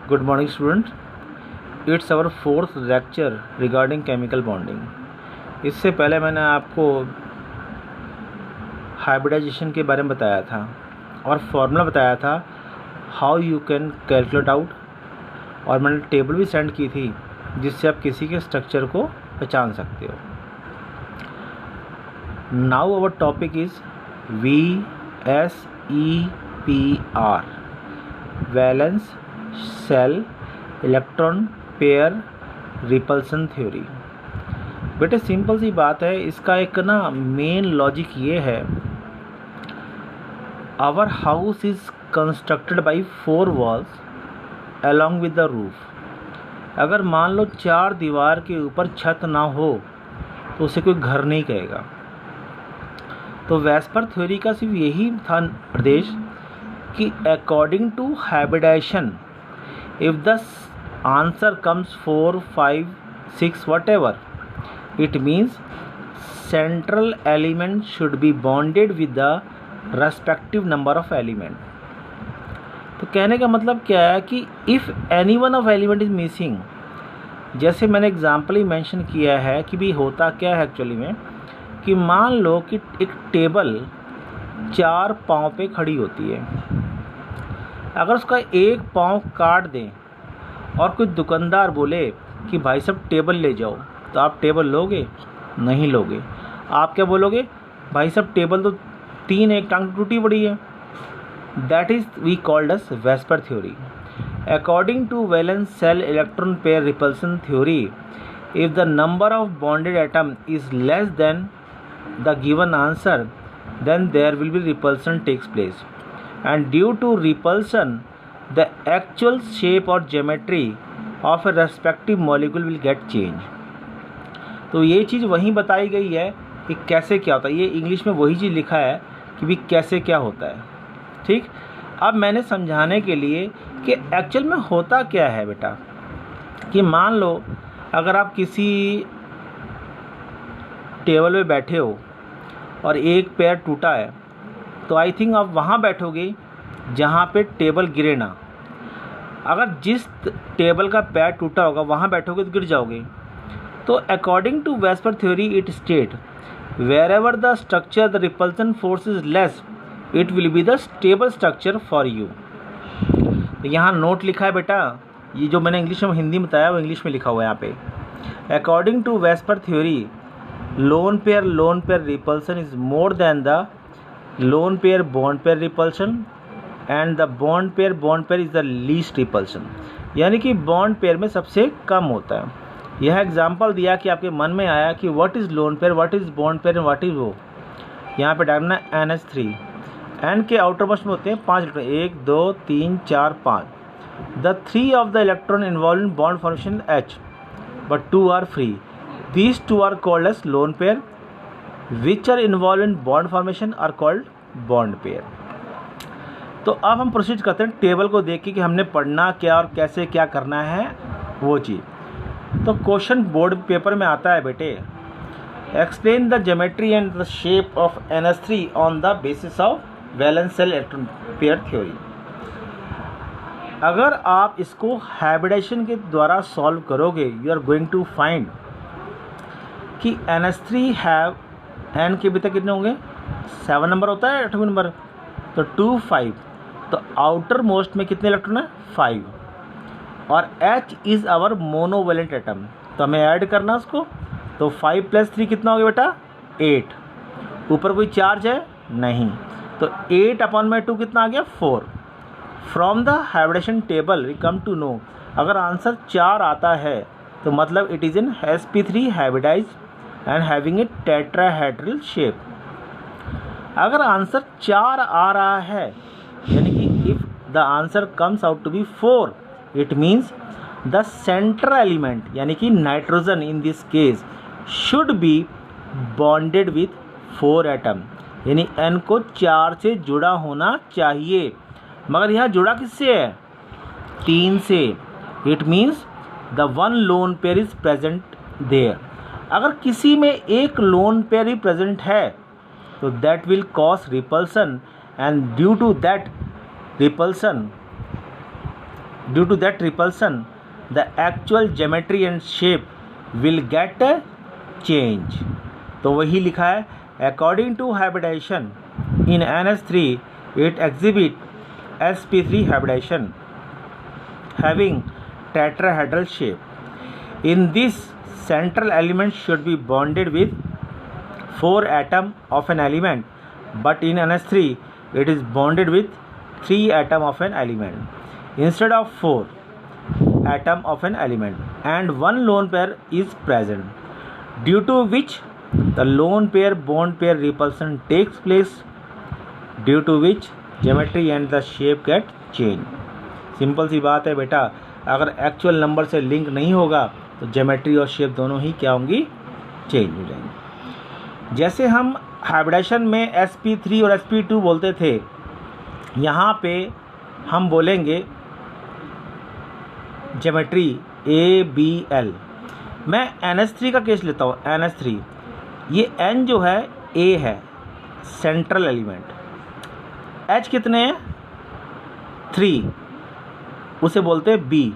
Good morning, students. It's our fourth lecture regarding chemical bonding. इससे पहले मैंने आपको हाइब्रिडाइजेशन के बारे में बताया था और फॉर्मूला बताया था how you can calculate out, और मैंने टेबल भी सेंड की थी जिससे आप किसी के स्ट्रक्चर को पहचान सकते हो. Now our topic is VSEPR, valence shell electron pair repulsion theory. बेटे सिंपल सी बात है, इसका एक मेन लॉजिक ये है, our house is constructed by 4 walls along with the roof. अगर मान लो 4 दीवार के ऊपर छत ना हो तो उसे कोई घर नहीं कहेगा. तो वेस्पर थ्योरी का सिर्फ यही था निर्देश कि according to hybridisation if the answer comes 4, 5, 6 whatever, it means central element should be bonded with the respective number of element. तो कहने का मतलब क्या है कि if any one of element is missing, जैसे मैंने एग्जाम्पल ही मेंशन किया है कि भी होता क्या है एक्चुअली में, कि मान लो कि एक टेबल 4 पाँव पे खड़ी होती है. अगर उसका एक पाँव काट दें और कोई दुकानदार बोले कि भाई साहब टेबल ले जाओ, तो आप टेबल लोगे? नहीं लोगे. आप क्या बोलोगे? भाई साहब टेबल तो 3 एक टांग टूटी पड़ी है. That is we called as VSEPR theory. According to valence shell electron pair repulsion theory, if the number of bonded atom is less then the given answer, then there will be repulsion takes place, and due to repulsion the actual shape or geometry of a respective molecule will get change. तो ये चीज़ वहीं बताई गई है कि कैसे क्या होता है. ये इंग्लिश में वही चीज़ लिखा है कि भी कैसे क्या होता है. ठीक, अब मैंने समझाने के लिए कि एक्चुअल में होता क्या है बेटा, कि मान लो अगर आप किसी टेबल पे बैठे हो और एक पैर टूटा है, तो आई थिंक आप वहाँ बैठोगे जहाँ पे टेबल गिरे ना. अगर जिस टेबल का पैर टूटा होगा वहाँ बैठोगे तो गिर जाओगे. तो according to VSEPR theory it state wherever the structure the repulsion force is less, it will be the stable structure for you. तो यहाँ नोट लिखा है बेटा, ये जो मैंने इंग्लिश में हिंदी में बताया वो इंग्लिश में लिखा हुआ है यहाँ पे. According to VSEPR theory, lone pair repulsion is more than the lone pair bond pair repulsion, and the bond pair is the least repulsion. यानी कि बॉन्ड पेयर में सबसे कम होता है. यह एग्जांपल दिया कि आपके मन में आया कि what is lone pair, what is bond pair and what is वो. यहाँ पे डायग्राम है NH3. N के आउटर मोस्ट में होते हैं 5 electron, 1 2 3 4 5. The 3 of the electron involve in bond formation H, but 2 are free. These 2 are called as lone pair, which are involved in bond formation are called bond pair. तो अब हम proceed करते हैं table को देख के कि हमने पढ़ना क्या और कैसे क्या करना है वो चीज़. तो क्वेश्चन बोर्ड पेपर में आता है बेटे, explain the geometry and the shape of NH3 on the basis of valence shell electron pair theory. अगर आप इसको हाइब्रिडाइजेशन के द्वारा सॉल्व करोगे, you are going to find कि NH3 हैव N के भी तक कितने होंगे, 7 नंबर होता है, 8वें नंबर, तो 2 5. तो आउटर मोस्ट में कितने इलेक्ट्रॉन है, 5. और H is our monovalent atom, तो हमें ऐड करना उसको. तो 5 + 3 कितना हो गया बेटा, 8. ऊपर कोई चार्ज है नहीं, तो 8/2 कितना आ गया, 4. From the hybridisation table we come to know, अगर आंसर 4 आता है तो मतलब it is in sp3 hybridise and having a tetrahedral shape. अगर आंसर 4 आ रहा है, यानी कि if the answer comes out to be 4, it means the central element यानी कि nitrogen in this case should be bonded with 4 atom, यानी N को 4 से जुड़ा होना चाहिए. मगर यहाँ जुड़ा किससे है, 3 से. It means the 1 lone pair is present there. अगर किसी में एक लोन पेयर ही प्रेजेंट है तो that will cause repulsion, and due to that repulsion due to that repulsion the actual geometry and shape will get change. तो वही लिखा है, according to hybridisation in NH3 it exhibit sp3 hybridization having tetrahedral shape. In this, central element should be bonded with 4 atoms of an element, but in NH3 it is bonded with 3 atoms of an element instead of 4 atoms of an element, and one lone pair is present, due to which the lone pair bond pair repulsion takes place, due to which geometry and the shape get change। Simple सी बात है बेटा, अगर actual number से link नहीं होगा तो geometry और शेप दोनों ही क्या होंगी, चेंज हो जाएंगी। जैसे हम हाइब्रिडाइजेशन में sp3 और sp2 बोलते थे, यहाँ पे हम बोलेंगे ज्योमेट्री ABL। मैं NH3 का केस लेता हूँ, NH3 ये N जो है A है सेंट्रल एलिमेंट, H कितने हैं 3, उसे बोलते हैं B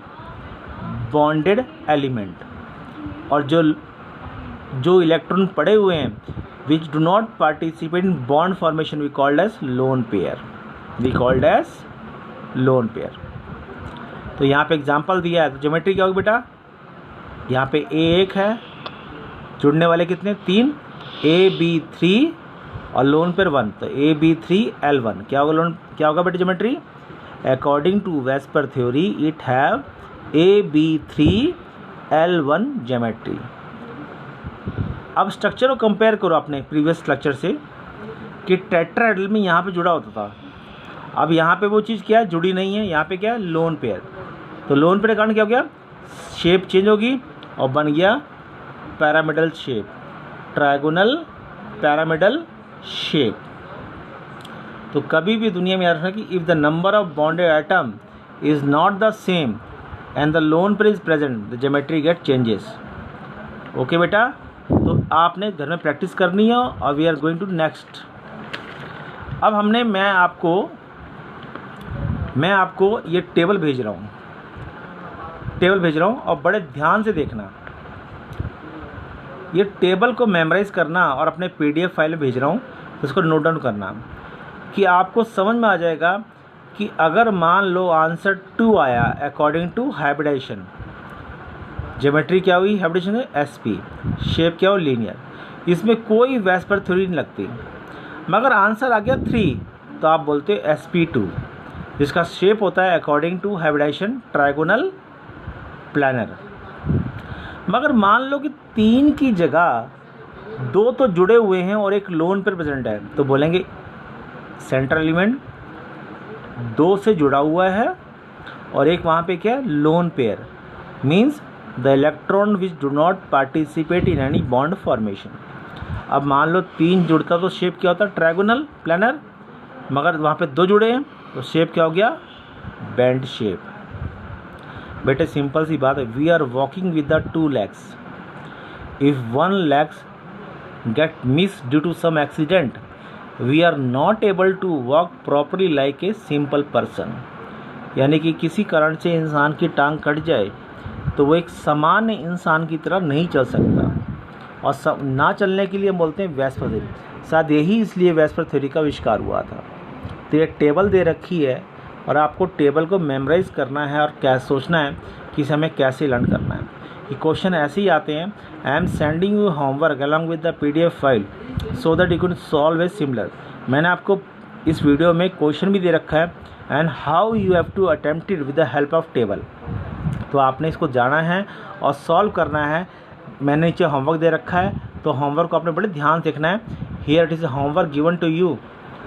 बॉन्डेड एलिमेंट, और जो इलेक्ट्रॉन पड़े हुए हैं which do not participate in bond formation we called as lone pair, तो यहाँ पे एग्जांपल दिया है। तो ज्योमेट्री क्या होगी बेटा, यहाँ पे A1 है, जुड़ने वाले कितने 3, AB3 और लोन पेयर 1, तो AB3L1 क्या होगा बेटा geometry, according to VSEPR theory it have AB3L1 geometry. अब स्ट्रक्चर को कंपेयर करो अपने प्रीवियस स्ट्रक्चर से कि टेट्राहेड्रल में यहाँ पे जुड़ा होता था, अब यहाँ पे वो चीज़ क्या है, जुड़ी नहीं है, यहाँ पे क्या है लोन पेयर, तो लोन पेयर के कारण क्या हो गया, शेप चेंज होगी और बन गया pyramidal shape, trigonal pyramidal shape. तो कभी भी दुनिया में याद रखना कि if the number of bonded atom is not the same and the lone pair is present the geometry get changes. Okay बेटा, तो आपने घर में प्रैक्टिस करनी है और we are going to next. अब मैं आपको ये टेबल भेज रहा हूँ और बड़े ध्यान से देखना, ये टेबल को मेमोराइज करना और अपने PDF फाइल में भेज रहा हूँ, इसको नोट डाउन करना कि आपको समझ में आ जाएगा कि अगर मान लो आंसर 2 आया अकॉर्डिंग टू हाइब्रिडाइजेशन, ज्योमेट्री क्या हुई हाइब्रिडाइजेशन है SP, शेप क्या हो लीनियर, इसमें कोई वेस्पर थ्योरी नहीं लगती, मगर आंसर आ गया 3 तो आप बोलते हो SP2, जिसका शेप होता है according to hybridisation trigonal planar. मगर मान लो कि 3 की जगह 2 तो जुड़े हुए हैं और एक लोन पेयर प्रेजेंट है, तो बोलेंगे सेंट्रल एलिमेंट 2 से जुड़ा हुआ है और एक वहाँ पे क्या है lone pair, means the electron which do not participate in any bond formation. अब मान लो 3 जुड़ता तो शेप क्या होता ट्रायगोनल प्लानर, मगर वहाँ पे 2 जुड़े हैं तो शेप क्या हो गया बैंड शेप। बेटे सिंपल सी बात है, we are walking with the 2 legs, if 1 legs get miss due to some accident we are not able to walk properly like a simple person. यानी कि किसी कारण से इंसान की टांग कट जाए तो वो एक सामान्य इंसान की तरह नहीं चल सकता, और ना चलने के लिए हम बोलते हैं वेस्पर थ्योरी। शायद यही इसलिए वेस्पर थ्योरी का आविष्कार हुआ था। तो ये टेबल दे रखी है और आपको टेबल को मेमोराइज करना है और क्या सोचना है कि इसे हमें कैसे लर्न करना है। ये क्वेश्चन ऐसे ही आते हैं, आई am sending you homework along with the PDF file so that you can solve a similar. मैंने आपको इस वीडियो में क्वेश्चन भी दे रखा है and how you have to attempt it with the help of table. तो आपने इसको जाना है और सॉल्व करना है। मैंने नीचे होमवर्क दे रखा है, तो होमवर्क को आपने बड़े ध्यान से देखना है। Here it is homework given to you,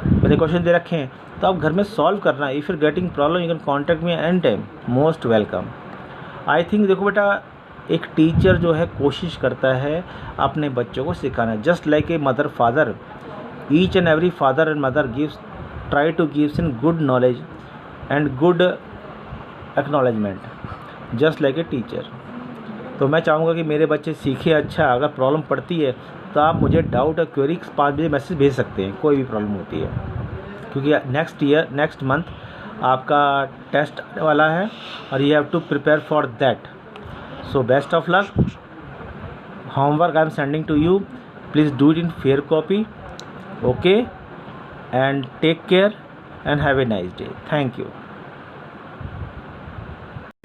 मैंने क्वेश्चन दे रखे हैं तो आप घर में सॉल्व करना है। If you getting problem you can contact me any time, most welcome. I think देखो बेटा, एक टीचर जो है कोशिश करता है अपने बच्चों को सिखाना, just like a mother father, each and every father and mother gives try two gives in good knowledge and good acknowledgement just like a teacher. तो मैं चाहूँगा कि मेरे बच्चे सीखे अच्छा। अगर प्रॉब्लम पड़ती है तो आप मुझे डाउट और क्वेरी 5 बजे मैसेज भेज सकते हैं, कोई भी प्रॉब्लम होती है, क्योंकि नेक्स्ट मंथ आपका टेस्ट आने वाला है और you have to prepare for that. So best of luck. Homework I am sending to you. Please do it in fair copy. Okay, and take care and have a nice day. Thank you.